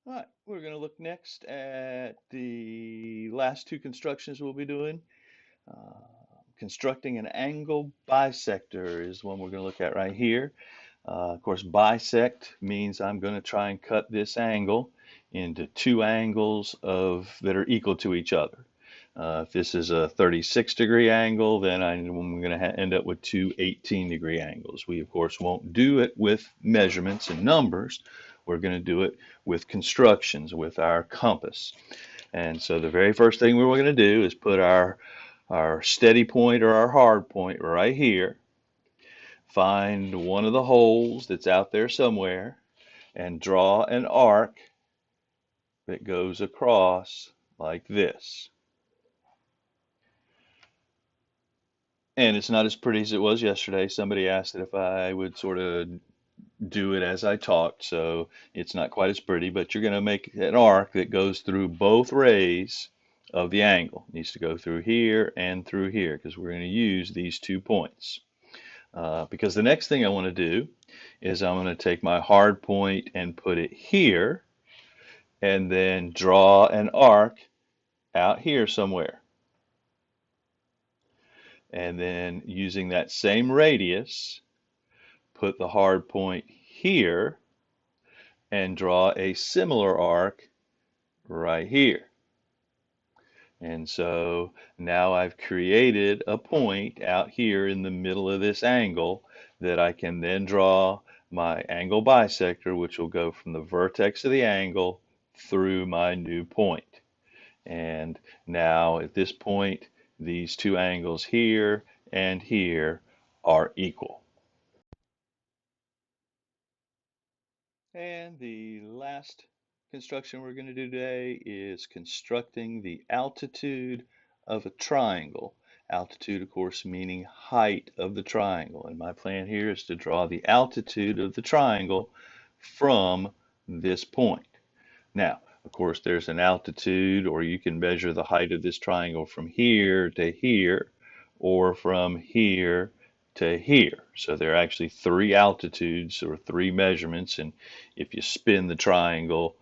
All right, we're going to look next at the last two constructions we'll be doing. Uh, Constructing an angle bisector is one we're going to look at right here. Of course, bisect means I'm going to try and cut this angle into two angles that are equal to each other. If this is a 36-degree angle, then I'm going to end up with two 18-degree angles. We, of course, won't do it with measurements and numbers. We're going to do it with constructions, with our compass. And so the very first thing we're going to do is put our steady point or our hard point right here. Find one of the holes that's out there somewhere and draw an arc that goes across like this. And it's not as pretty as it was yesterday. Somebody asked if I would sort of do it as I talked, so it's not quite as pretty, but you're going to make an arc that goes through both rays of the angle. It needs to go through here and through here because we're going to use these 2 points. Because the next thing I want to do is I'm going to take my hard point and put it here and then draw an arc out here somewhere. And then using that same radius, put the hard point here and draw a similar arc right here. And so now I've created a point out here in the middle of this angle that I can then draw my angle bisector, which will go from the vertex of the angle through my new point. And now at this point, these two angles here and here are equal. And the last construction we're going to do today is constructing the altitude of a triangle. Altitude, of course, meaning height of the triangle. And my plan here is to draw the altitude of the triangle from this point. Now, of course, there's an altitude, or you can measure the height of this triangle from here to here, or from here to here. So there are actually three altitudes or three measurements, and if you spin the triangle,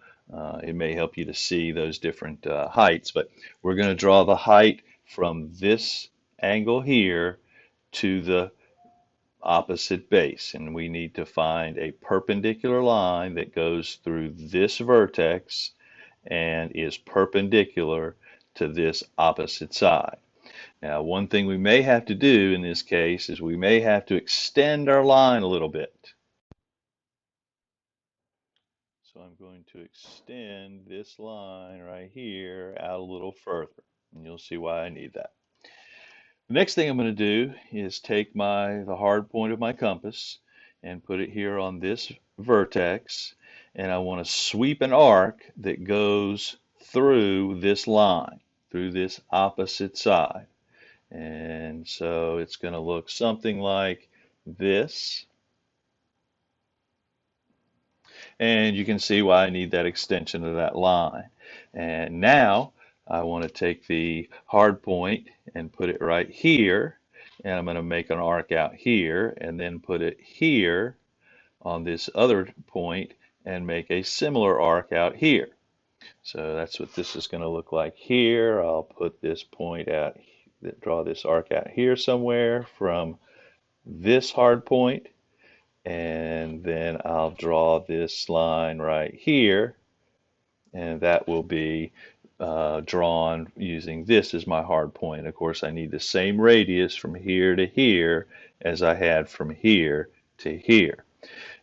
it may help you to see those different heights. But we're going to draw the height from this angle here to the opposite base, and we need to find a perpendicular line that goes through this vertex and is perpendicular to this opposite side. Now, one thing we may have to do in this case is we may have to extend our line a little bit. So I'm going to extend this line right here out a little further, and you'll see why I need that. The next thing I'm going to do is take the hard point of my compass and put it here on this vertex, and I want to sweep an arc that goes through this line, through this opposite side. And so it's going to look something like this. And you can see why I need that extension of that line. And now I want to take the hard point and put it right here. And I'm going to make an arc out here and then put it here on this other point and make a similar arc out here. So that's what this is going to look like here. I'll put this point out, draw this arc out here somewhere from this hard point, and then I'll draw this line right here, and that will be drawn using this as my hard point. Of course, I need the same radius from here to here as I had from here to here,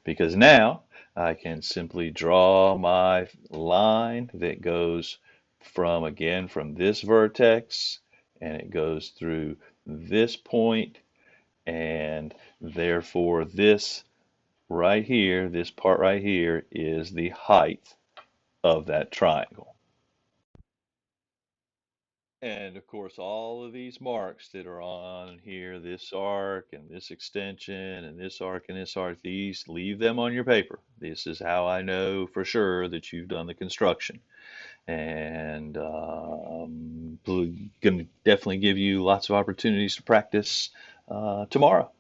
because now I can simply draw my line that goes again, from this vertex, and it goes through this point, and therefore this right here, this part right here, is the height of that triangle. And of course, all of these marks that are on here, this arc and this extension and this arc and this arc, these, leave them on your paper. This is how I know for sure that you've done the construction. And going to definitely give you lots of opportunities to practice tomorrow.